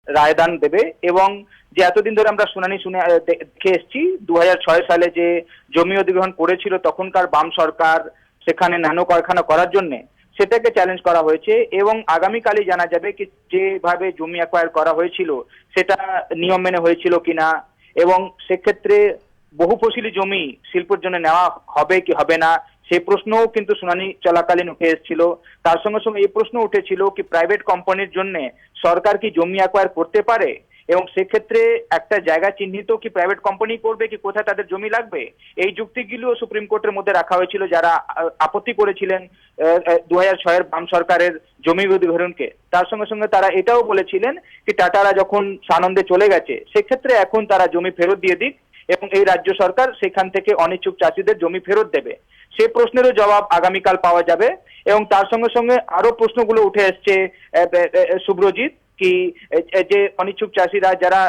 রায়দান দেবে। এবং যে এতদিন ধরে আমরা শুনানি দেখে এসেছি, 2006 সালে যে জমি অধিগ্রহণ করেছিল তখনকার বাম সরকার সেখানে ন্যানো কারখানা করার জন্য, সেটাকে চ্যালেঞ্জ করা হয়েছে। এবং আগামীকালই জানা যাবে কি যেভাবে জমি অ্যাকোয়ার করা হয়েছিল সেটা নিয়ম মেনে হয়েছিল কিনা, এবং সেক্ষেত্রে বহুফসলি জমি শিল্পের জন্য নেওয়া হবে কি হবে না সেই প্রশ্নও কিন্তু শুনানি চলাকালীন উঠে এসেছিল। তার সঙ্গে সঙ্গে এই প্রশ্ন উঠেছিল কি প্রাইভেট কোম্পানির জন্য সরকার কি জমি অ্যাকোয়ার করতে পারে, এবং সেক্ষেত্রে একটা জায়গা চিহ্নিত কি প্রাইভেট কোম্পানি করবে কি কোথায় তাদের জমি লাগবে। এই যুক্তিগুলো সুপ্রিম কোর্টের মধ্যে রাখা হয়েছিল যারা আপত্তি করেছিলেন 2006-এর বাম সরকারের জমি অধিগ্রহণকে। তার সঙ্গে সঙ্গে তারা এটাও বলেছিলেন কি টাটারা যখন সানন্দে চলে গেছে সেক্ষেত্রে এখন তারা জমি ফেরত দিয়ে দিক এবং এই রাজ্য সরকার সেখান থেকে অনিচ্ছুক চাষিদের জমি ফেরত দেবে। সেই প্রশ্নেরও জবাব আগামীকাল পাওয়া যাবে। এবং তার সঙ্গে সঙ্গে আরো প্রশ্নগুলো উঠে এসছে শুভ্রজিৎ, কি যে অনিচ্ছুক চাষিরা যারা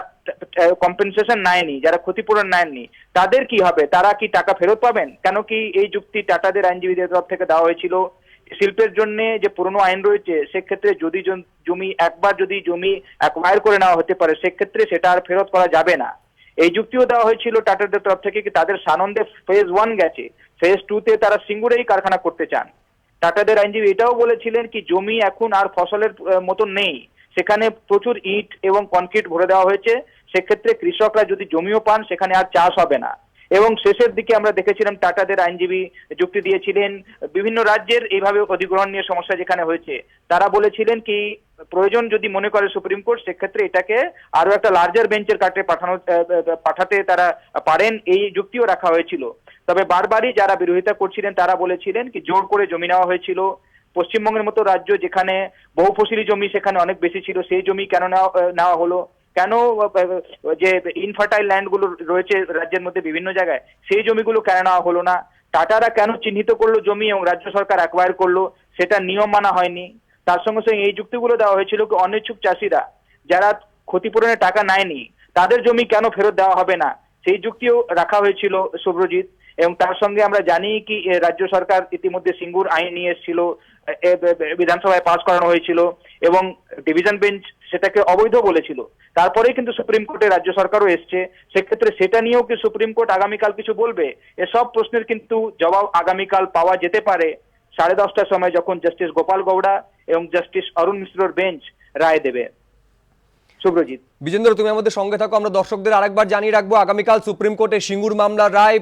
কম্পেনসেশন নেয়নি, যারা ক্ষতিপূরণ নেননি, তাদের কি হবে, তারা কি টাকা ফেরত পাবেন? কেন কি এই যুক্তি টাটাদের আইনজীবীদের তরফ থেকে দেওয়া হয়েছিল শিল্পের জন্য যে পুরনো আইন রয়েছে সেক্ষেত্রে যদি জমি একবার যদি জমি অ্যাকোয়ার করে নেওয়া হতে পারে সেক্ষেত্রে সেটা আর ফেরত করা যাবে না। এই যুক্তিও দেওয়া হয়েছিল টাটাদের তরফ থেকে কি তাদের সানন্দে ফেজ 1 গেছে, ফেজ 2-তে তারা সিঙ্গুরেই কারখানা করতে চান। টাটাদের আইনজীবী এটাও বলেছিলেন কি জমি এখন আর ফসলের মতন নেই, সেখানে প্রচুর ইট এবং কনক্রিট ভরে দেওয়া হয়েছে, সেক্ষেত্রে কৃষকরা যদি জমিও পান সেখানে আর চাষ হবে না। এবং শেষের দিকে আমরা দেখেছিলাম টাটাদের আইনজীবী যুক্তি দিয়েছিলেন বিভিন্ন রাজ্যের এইভাবে অধিগ্রহণ নিয়ে সমস্যা যেখানে হয়েছে তারা বলেছিলেন কি প্রয়োজন যদি মনে করে সুপ্রিম কোর্ট সেক্ষেত্রে এটাকে আরো একটা লার্জার বেঞ্চের কাটে পাঠাতে তারা পারেন, এই যুক্তিও রাখা হয়েছিল। তবে বারবারই যারা বিরোধিতা করছিলেন তারা বলেছিলেন কি জোর করে জমি নেওয়া হয়েছিল। পশ্চিমবঙ্গের মতো রাজ্য যেখানে বহুফসলি জমি সেখানে অনেক বেশি ছিল, সেই জমি কেন নেওয়া হলো, কেন যে ইনফার্টাইল ল্যান্ড গুলো রয়েছে রাজ্যের মধ্যে বিভিন্ন জায়গায় সেই জমিগুলো কেন নেওয়া হলো না, টাটারা কেন চিহ্নিত করলো জমি এবং রাজ্য সরকার অ্যাকোয়ার করলো, সেটা নিয়ম মানা হয়নি। তার সঙ্গে সঙ্গে এই যুক্তিগুলো দেওয়া হয়েছিল কি অনিচ্ছুক চাষিরা যারা ক্ষতিপূরণের টাকা নেয়নি তাদের জমি কেন ফেরত দেওয়া হবে না, সেই যুক্তিও রাখা হয়েছিল শুভ্রজিৎ। এবং তার সঙ্গে আমরা জানি কি রাজ্য সরকার ইতিমধ্যে সিঙ্গুর আইন নিয়ে এসেছিল, বিধানসভায় পাস করানো হয়েছিল এবং ডিভিশন বেঞ্চ সেটাকে অবৈধ বলেছিল। তারপরে কিন্তু সুপ্রিম কোর্টে রাজ্য সরকারও এসছে, সেক্ষেত্রে সেটা নিয়েও কি সুপ্রিম কোর্ট আগামীকাল কিছু বলবে? এসব প্রশ্নের কিন্তু জবাব আগামীকাল পাওয়া যেতে পারে 10:30টার সময় যখন জাস্টিস গোপাল গৌড়া এবং জাস্টিস অরুণ মিশ্রর বেঞ্চ রায় দেবে। শুভ্রজিৎ। বিজেন্দ্র, তুমি আমাদের সঙ্গে থাকো। আমরা দর্শকদের আরেকবার জানিয়ে রাখবো আগামীকাল সুপ্রিম কোর্টে সিঙ্গুর মামলার রায়।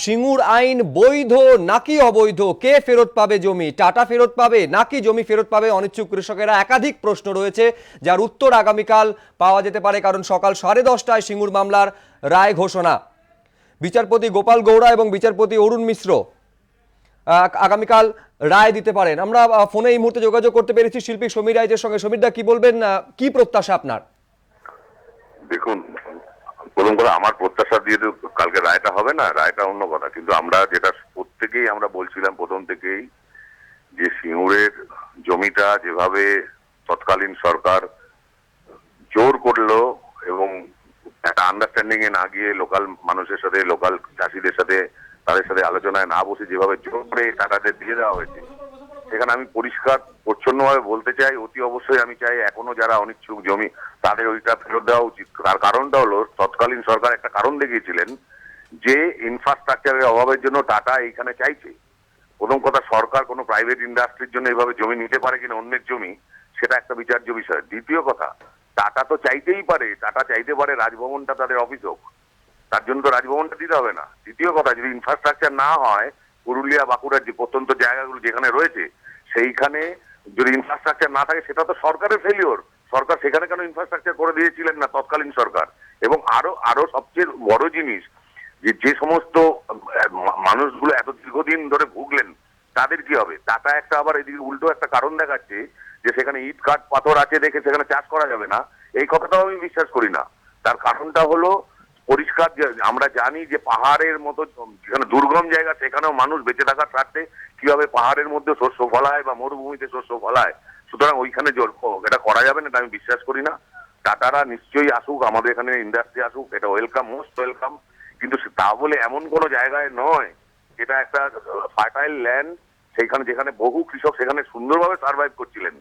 সিঙ্গুর আইন বৈধ নাকি অবৈধ, কে ফেরত পাবে জমি, টাটা ফেরত পাবে নাকি জমি ফেরত পাবে অনিচ্ছুক কৃষকেরা, একাধিক প্রশ্ন রয়েছে যার উত্তর আগামীকাল পাওয়া যেতে পারে, কারণ সকাল 10:30টায় সিঙ্গুর মামলার রায় ঘোষণা। বিচারপতি গোপাল গৌড়া এবং বিচারপতি অরুণ মিশ্র আগামীকাল রায় দিতে পারেন। আমরা ফোনে এই মুহূর্তে যোগাযোগ করতে পেরেছি শিল্পী সমীর রাইজের সঙ্গে। সমীর দা, কি বলবেন, কি প্রত্যাশা আপনার? দেখুন, প্রথম কথা আমার প্রত্যাশা দিয়ে তো কালকে রায়টা হবে না, রায়টা অন্য কথা। কিন্তু আমরা যেটা প্রত্যেকেই আমরা বলছিলাম প্রথম থেকেই যে সিঙ্গুরের জমিটা যেভাবে তৎকালীন সরকার জোর করলো এবং একটা আন্ডারস্ট্যান্ডিং এ না গিয়ে লোকাল মানুষের সাথে, লোকাল চাষিদের সাথে, তাদের সাথে আলোচনায় না বসে যেভাবে জোর করে টাকাতে দিয়ে দেওয়া হয়েছে, সেখানে আমি পরিষ্কার পরিচ্ছন্ন ভাবে বলতে চাই অতি অবশ্যই আমি চাই এখনো যারা অনিচ্ছুক জমি তাদের ওইটা ফেরত দেওয়া উচিত। তার কারণটা হলো তৎকালীন সরকার একটা কারণ দেখিয়েছিলেন যে ইনফ্রাস্ট্রাকচারের অভাবের জন্য টাটা এইখানে চাইছে। প্রথম কথা, সরকার কোনো প্রাইভেট ইন্ডাস্ট্রির জন্য এইভাবে জমি নিতে পারে কিনা অন্যের জমি, সেটা একটা বিচার্য বিষয়। দ্বিতীয় কথা, টাটা তো চাইতেই পারে, টাটা চাইতে পারে রাজভবনটা তাদের অফিস হোক, তার জন্য তো রাজভবনটা দিতে হবে না। তৃতীয় কথা, যদি ইনফ্রাস্ট্রাকচার না হয়, পুরুলিয়া বাঁকুড়ার যে প্রত্যন্ত জায়গাগুলো যেখানে রয়েছে সেইখানে যদি ইনফ্রাস্ট্রাকচার না থাকে সেটা তো সরকারের ফেলিওর। সরকার সেখানে কেন ইনফ্রাস্ট্রাকচার করে দিয়েছিলেন না তৎকালীন সরকার? এবং আরো আরো সবচেয়ে বড় জিনিস, যে সমস্ত মানুষগুলো এত দীর্ঘদিন ধরে ভুগলেন তাদের কি হবে? টাটা একটা আবার এদিকে উল্টো একটা কারণ দেখাচ্ছে যে সেখানে ইট কাঠ পাথর আছে দেখে সেখানে চাষ করা যাবে না, এই কথাটাও আমি বিশ্বাস করি না। তার কারণটা হলো পরিষ্কার, যে আমরা জানি যে পাহাড়ের মতো যেখানে দুর্গম জায়গা সেখানেও মানুষ বেঁচে থাকার স্বার্থে কিভাবে পাহাড়ের মধ্যে শস্য ফলায় বা মরুভূমিতে শস্য ফলায়, সুতরাং ওইখানে এটা করা যাবে না, এটা আমি বিশ্বাস করি না। টাটারা নিশ্চয়ই আসুক, আমাদের এখানে ইন্ডাস্ট্রি আসুক, এটা ওয়েলকাম, মোস্ট ওয়েলকাম। কিন্তু তা বলে এমন কোনো জায়গায় নয়, এটা একটা ফার্টাইল ল্যান্ড, সেইখানে যেখানে বহু কৃষক সেখানে সুন্দরভাবে সার্ভাইভ করছিলেন।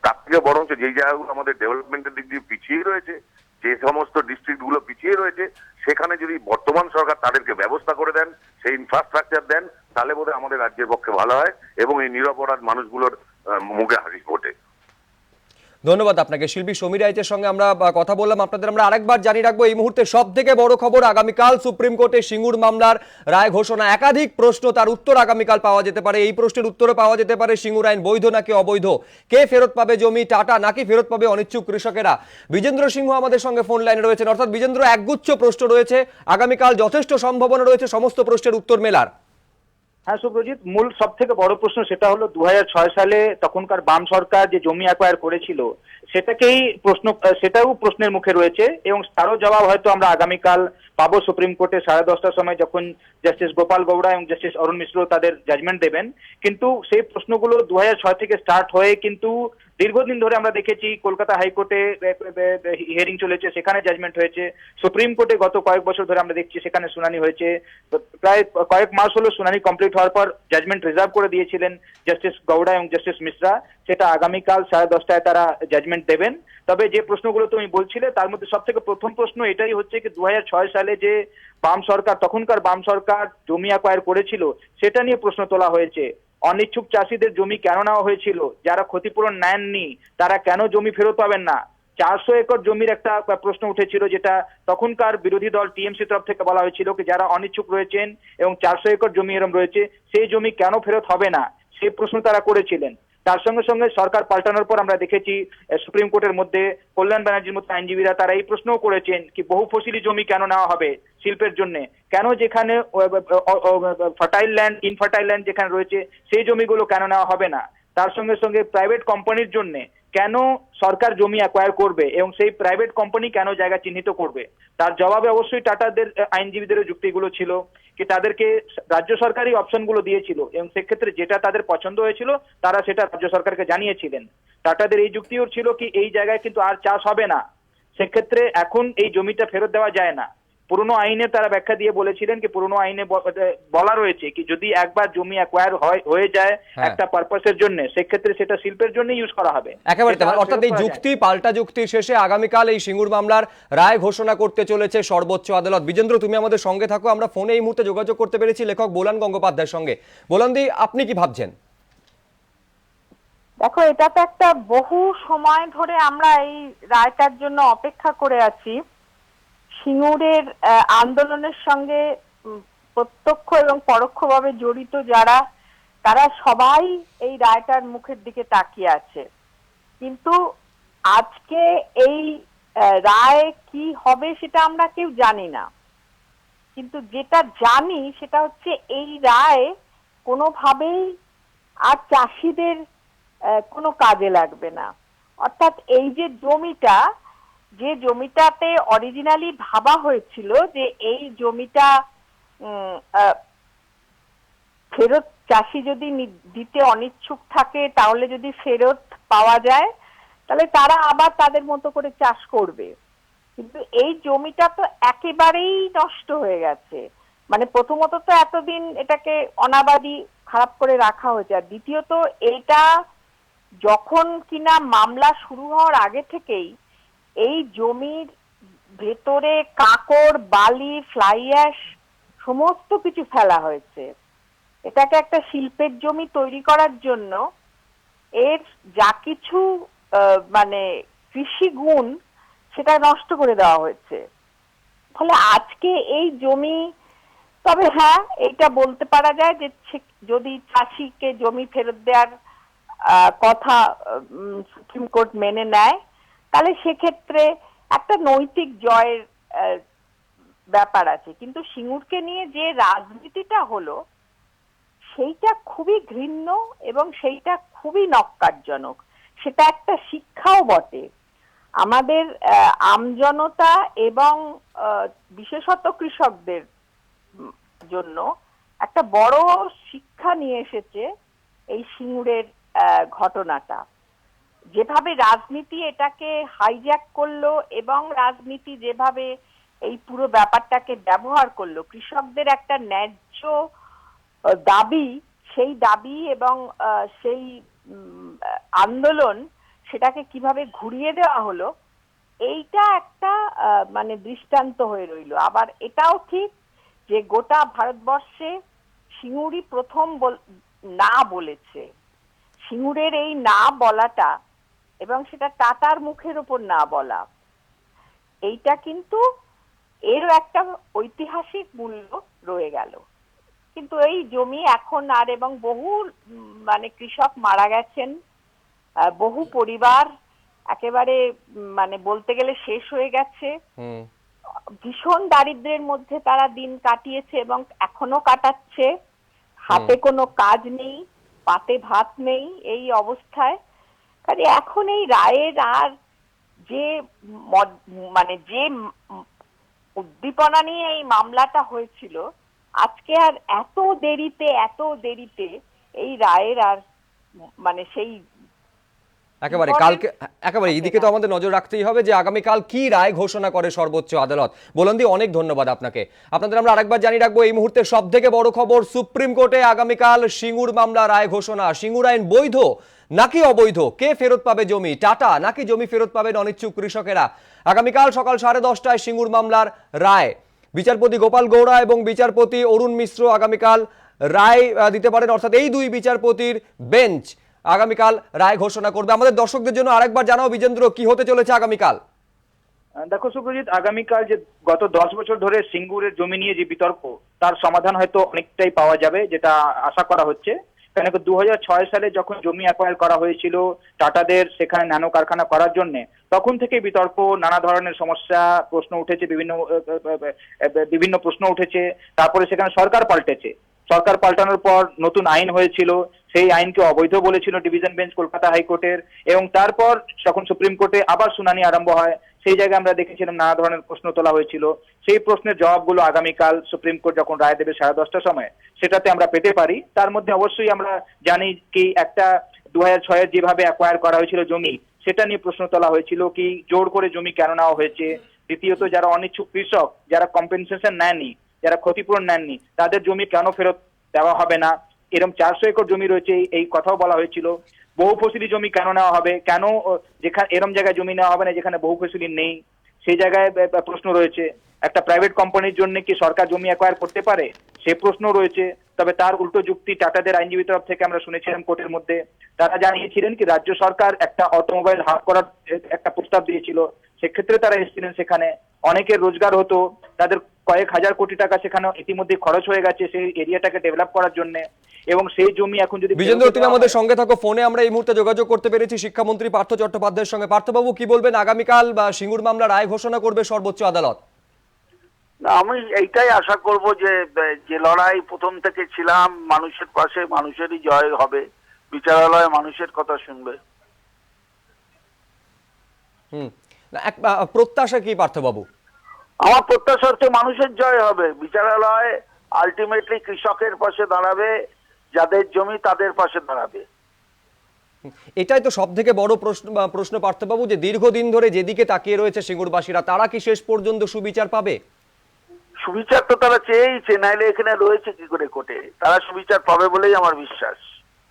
তার থেকে বরঞ্চ যেই জায়গাগুলো আমাদের ডেভেলপমেন্টের দিক দিয়ে পিছিয়ে রয়েছে, যে সমস্ত ডিস্ট্রিক্ট গুলো পিছিয়ে রয়েছে, সেখানে যদি বর্তমান সরকার তাদেরকে ব্যবস্থা করে দেন, সেই ইনফ্রাস্ট্রাকচার দেন, তাহলে বোধহয় আমাদের রাজ্যের পক্ষে ভালো হয় এবং এই নিরপরাধ মানুষগুলোর মুখে হাসি ফোটে। ধন্যবাদ আপনাকে। শিল্পী সমীর রাইতের সঙ্গে আমরা কথা বললাম। আপনাদের আমরা আরেকবার জানিয়ে রাখবো, এই মুহূর্তে সব থেকে বড় খবর, আগামীকাল সুপ্রিম কোর্টে সিঙ্গুর মামলার রায় ঘোষণা। একাধিক প্রশ্ন, তার উত্তর আগামীকাল পাওয়া যেতে পারে। এই প্রশ্নের উত্তরও পাওয়া যেতে পারে, সিঙ্গুর আইন বৈধ নাকি অবৈধ, কে ফেরত পাবে জমি, টাটা নাকি ফেরত পাবে অনিচ্ছুক কৃষকেরা। বিজেন্দ্র সিংহ আমাদের সঙ্গে ফোন লাইনে রয়েছেন। অর্থাৎ বিজেন্দ্র, একগুচ্ছ প্রশ্ন রয়েছে, আগামীকাল যথেষ্ট সম্ভাবনা রয়েছে সমস্ত প্রশ্নের উত্তর মেলার। হ্যাঁ শুভ্রজিৎ, মূল সব থেকে বড় প্রশ্ন সেটা হলো 2006 সালে তখনকার বাম সরকার যে জমি অ্যাকোয়ার করেছিল সেটাও প্রশ্নের মুখে রয়েছে এবং তারও জবাব হয়তো আমরা আগামীকাল পাবো সুপ্রিম কোর্টে 10:30টার সময়, যখন জাস্টিস গোপাল গৌড়া এবং জাস্টিস অরুণ মিশ্র তাদের জাজমেন্ট দেবেন। কিন্তু সেই প্রশ্নগুলো 2006 থেকে স্টার্ট হয়ে কিন্তু দীর্ঘদিন ধরে আমরা দেখেছি কলকাতা হাইকোর্টে হিয়ারিং চলেছে, সেখানে জাজমেন্ট হয়েছে। সুপ্রিম কোর্টে গত কয়েক বছর ধরে আমরা দেখছি সেখানে শুনানি হয়েছে। প্রায় কয়েক মাস হলো শুনানি কমপ্লিট হওয়ার পর জাজমেন্ট রিজার্ভ করে দিয়েছিলেন জাস্টিস গৌড়া এবং জাস্টিস মিশ্রা। সেটা আগামীকাল 10:30টায় তারা জাজমেন্ট দেবেন। তবে যে প্রশ্নগুলো তুমি বলছিলে তার মধ্যে সব থেকে প্রথম প্রশ্ন এটাই হচ্ছে কি 2006 সালে যে তখনকার বাম সরকার জমি অ্যাকোয়ার করেছিল সেটা নিয়ে প্রশ্ন তোলা হয়েছে। অনিচ্ছুক চাষীদের জমি কেন নেওয়া হয়েছিল, যারা ক্ষতিপূরণ নেননি তারা কেন জমি ফেরত পাবেন না। 400 একর জমির একটা প্রশ্ন উঠেছিল, যেটা তখনকার বিরোধী দল টিএমসি তরফ থেকে বলা হয়েছিল কি যারা অনিচ্ছুক রয়েছেন এবং 400 একর জমি এরম রয়েছে সেই জমি কেন ফেরত হবে না, সেই প্রশ্ন তারা করেছিলেন। তার সঙ্গে সঙ্গে সরকার পাল্টানোর পর আমরা দেখেছি সুপ্রিম কোর্টের মধ্যে কল্যাণ ব্যানার্জির মতো আইনজীবীরা তারা এই প্রশ্নও করেছেন কি বহু ফসলি জমি কেন নেওয়া হবে শিল্পের জন্য, কেন যেখানে ফার্টাইল ল্যান্ড ইনফার্টাইল ল্যান্ড যেখানে রয়েছে সেই জমিগুলো কেন নেওয়া হবে না। তার সঙ্গে সঙ্গে প্রাইভেট কোম্পানির জন্য কেন সরকার জমি অ্যাকোয়ার করবে এবং সেই প্রাইভেট কোম্পানি কেন জায়গা চিহ্নিত করবে। তার জবাবে অবশ্যই টাটাদের আইনজীবীদের যুক্তিগুলো ছিল কি তাদেরকে রাজ্য সরকারই অপশনগুলো দিয়েছিল এবং সেক্ষেত্রে যেটা তাদের পছন্দ হয়েছিল তারা সেটা রাজ্য সরকারকে জানিয়েছিলেন। টাটাদের এই যুক্তিও ছিল কি এই জায়গায় কিন্তু আর চাষ হবে না, সেক্ষেত্রে এখন এই জমিটা ফেরত দেওয়া যায় না। পুরনো আইনে তারা ব্যাখ্যা দিয়ে বলেছিলেন কি পুরনো আইনে বলা রয়েছে কি যদি একবার জমি অ্যাকোয়ার হয়ে যায় একটা পারপাসের জন্য, সেক্ষেত্রে সেটা শিল্পের জন্য ইউজ করা হবে একেবারে। অর্থাৎ এই যুক্তি পাল্টা যুক্তির শেষে আগামীকাল এই সিঙ্গুর মামলার রায় ঘোষণা করতে চলেছে সর্বোচ্চ আদালত। বিজেন্দ্র, তুমি আমাদের সঙ্গে থাকো। আমরা ফোনে এই মুহূর্তে যোগাযোগ করতে পেরেছি লেখক বোলান গঙ্গোপাধ্যায়ের সঙ্গে। বোলানদি, আপনি কি ভাবছেন? দেখো, এটা তো একটা বহু সময় ধরে আমরা এই রায়টার জন্য অপেক্ষা করে আছি। সিঙ্গুরের আন্দোলনের সঙ্গে প্রত্যক্ষ এবং পরোক্ষভাবে জড়িত যারা, তারা সবাই এই রায়টার মুখের দিকে তাকিয়ে আছে। কিন্তু আজকে এই রায় কি হবে সেটা আমরা কেউ জানি না, কিন্তু যেটা জানি সেটা হচ্ছে এই রায় কোনোভাবেই আর চাষিদের কোনো কাজে লাগবে না। অর্থাৎ এই যে জমিটাতে অরিজিনালি ভাবা হয়েছিল যে এই জমিটা ফেরত চাষি যদি দিতে অনিচ্ছুক থাকে তাহলে যদি ফেরত পাওয়া যায় তাহলে তারা আবার তাদের মতো করে চাষ করবে, কিন্তু এই জমিটা তো একেবারেই নষ্ট হয়ে গেছে। মানে প্রথমত তো এতদিন এটাকে অনাবাদি খারাপ করে রাখা হয়েছে, আর দ্বিতীয়ত এটা যখন কিনা মামলা শুরু হওয়ার আগে থেকেই এই জমির ভেতরে কাকড়, বালি, ফ্লাই অ্যাশ সমস্ত কিছু ফেলা হয়েছে। এটাকে একটা শিল্পের জমি তৈরি করার জন্য এর যা কিছু মানে কৃষি গুণ সেটা নষ্ট করে দেওয়া হয়েছে। ফলে আজকে এই জমি, তবে হ্যাঁ এটা বলতে পারা যায় যে যদি চাষিকে জমি ফেরত দেওয়ার কথা সুপ্রিম কোর্ট মেনে নেয় তাহলে সেক্ষেত্রে একটা নৈতিক জয়ের ব্যাপার আছে। কিন্তু সিঙ্গুরকে নিয়ে যে রাজনীতিটা হলো সেইটা খুবই ঘৃণ্য এবং সেইটা খুবই নক্কারজনক, সেটা একটা শিক্ষাও বটে আমাদের আমজনতা এবং বিশেষত কৃষকদের জন্য। একটা বড় শিক্ষা নিয়ে এসেছে এই সিঙ্গুরের ঘটনাটা। যেভাবে রাজনীতি এটাকে হাইজ্যাক করলো এবং রাজনীতি যেভাবে এই পুরো ব্যাপারটাকে ব্যবহার করলো, কৃষকদের একটা ন্যায্য দাবি, সেই দাবি এবং সেই আন্দোলন সেটাকে কিভাবে ঘুরিয়ে দেওয়া হলো, এইটা একটা মানে দৃষ্টান্ত হয়ে রইল। আবার এটাও ঠিক যে গোটা ভারতবর্ষে সিঙ্গুরই প্রথম না বলেছে। সিঙ্গুরের এই না বলাটা এবং সেটা টাটার মুখের উপর না বলা, এইটা কিন্তু এরও একটা ঐতিহাসিক মূল্য রয়ে গেল। কিন্তু এই জমি এখন আর, এবং বহু মানে কৃষক মারা গেছেন, বহু পরিবার একেবারে মানে বলতে গেলে শেষ হয়ে গেছে। ভীষণ দারিদ্র্যের মধ্যে তারা দিন কাটিয়েছে এবং এখনো কাটাচ্ছে। হাতে কোনো কাজ নেই, পাতে ভাত নেই, এই অবস্থায় কাজে এখন এই রায়ের আর যে মানে যে উদ্দীপনা নিয়ে এই মামলাটা হয়েছিল, আজকে আর এত দেরিতে এই রায়ের আর মানে সেই একেবারে এদিকে তো আমাদের নজর রাখতেই হবে যে আগামীকাল কি রায় ঘোষণা করে সর্বোচ্চ আদালত। বুলন্দি, অনেক ধন্যবাদ আপনাকে। আপনাদের আমরা আরেকবার জানিয়ে রাখবো, এই মুহূর্তে সব থেকে বড় খবর, সুপ্রিম কোর্টে আগামীকাল সিঙ্গুর মামলা রায় ঘোষণা। সিঙ্গুর আইন বৈধ নাকি অবৈধ, কে ফেরত পাবে জমি, টাটা নাকি জমি ফেরত পাবেন অনিচ্ছুক কৃষকেরা, আগামীকাল সকাল 10:30টায় সিঙ্গুর মামলার রায়। বিচারপতি গোপাল গৌড়া এবং বিচারপতি অরুণ মিশ্র আগামীকাল রায় দিতে পারেন, অর্থাৎ এই দুই বিচারপতির বেঞ্চ আগামীকাল রায় ঘোষণা করবে। আমাদের দর্শকদের জন্য আরেকবার জানাও বিজেন্দ্র, কি হতে চলেছে আগামীকাল? দেখো সুপ্রজিৎ, আগামীকাল যে গত 10 বছর ধরে সিঙ্গুরের জমি নিয়ে যে বিতর্ক, তার সমাধান হয়তো অনেকটাই পাওয়া যাবে, যেটা আশা করা হচ্ছে। কেন 2006 সালে যখন জমি অ্যাকোয়ার করা হয়েছিল টাটাদের সেখানে ন্যানো কারখানা করার জন্য, তখন থেকে বিতর্ক, নানা ধরনের সমস্যা, প্রশ্ন উঠেছে, বিভিন্ন প্রশ্ন উঠেছে। তারপরে সেখানে সরকার পাল্টেছে, সরকার পাল্টানোর পর নতুন আইন হয়েছিল, সেই আইনকে অবৈধ বলেছিল ডিভিশন বেঞ্চ কলকাতা হাইকোর্টের, এবং তারপর যখন সুপ্রিম কোর্টে আবার শুনানি আরম্ভ হয়, সেই জায়গায় আমরা দেখেছিলাম নানা ধরনের প্রশ্ন তোলা হয়েছিল। সেই প্রশ্নের জবাবগুলো আগামীকাল সুপ্রিম কোর্ট যখন রায় দেবে 10:30টার সময়, সেটাতে আমরা পেতে পারি। তার মধ্যে অবশ্যই আমরা জানি কি একটা 2006-এর যেভাবে অ্যাকোয়ার করা হয়েছিল জমি, সেটা নিয়ে প্রশ্ন তোলা হয়েছিল, কি জোর করে জমি কেন নেওয়া হয়েছে। দ্বিতীয়ত, যারা অনিচ্ছুক কৃষক, যারা কম্পেনসেশন নেননি, যারা ক্ষতিপূরণ নেননি, তাদের জমি কেন ফেরত দেওয়া হবে না। এরকম 400 একর জমি রয়েছে, এই কথাও বলা হয়েছিল। বহু ফসলি জমি কেন নেওয়া হবে, কেন যেখানে এরম জায়গায় জমি নেওয়া হবে না যেখানে বহু ফসলি নেই, সেই জায়গায় প্রশ্ন রয়েছে। একটা প্রাইভেট কোম্পানির জন্য কি সরকার জমি অ্যাকোয়ার করতে পারে, সে প্রশ্ন রয়েছে। তবে তার উল্টো যুক্তি টাটাদের আইনজীবী তরফ থেকে আমরা শুনেছিলাম কোর্টের মধ্যে, তারা জানিয়েছিলেন কি রাজ্য সরকার একটা অটোমোবাইল হাব করার একটা প্রস্তাব দিয়েছিল, সেক্ষেত্রে তারা এসেছিলেন, সেখানে অনেকের রোজগার হতো, তাদের কয়েক হাজার কোটি টাকা সেখানে ইতিমধ্যে খরচ হয়ে গেছে সেই এরিয়াটাকে ডেভেলপ করার জন্য, এবং সেই জমি এখন যদি বিজেন্দ্র, তুমি আমাদের সঙ্গে থাকো, ফোনে আমরা এই মুহূর্তে যোগাযোগ করতে পেরেছি শিক্ষামন্ত্রী পার্থ চট্টোপাধ্যায়ের সঙ্গে। পার্থবাবু, কি বলবেন, আগামীকাল সিঙ্গুর মামলা রায় ঘোষণা করবে সর্বোচ্চ আদালত? আমি এইটাই আশা করব যে যে লড়াই প্রথম থেকে ছিলাম, মানুষের পাশে, মানুষেরই জয় হবে, বিচারালয় মানুষের কথা শুনবে। এক প্রত্যাশা কি পার্থবাবু? আমার প্রত্যাশা হচ্ছে মানুষের জয় হবে, বিচারালয় আলটিমেটলি কৃষকের পাশে দাঁড়াবে, যাদের জমি তাদের পাশে দাঁড়াবে। এটাই তো সব থেকে বড় প্রশ্ন পার্থবাবু, যে দীর্ঘদিন ধরে যেদিকে তাকিয়ে রয়েছে সিঙ্গুরবাসীরা, তারা কি শেষ পর্যন্ত সুবিচার পাবে? সুবিচার তো তারা চেয়েইছে, নাইলে এখানে রয়েছে কি করে কোর্টে। তারা সুবিচার পাবে বলেই আমার বিশ্বাস।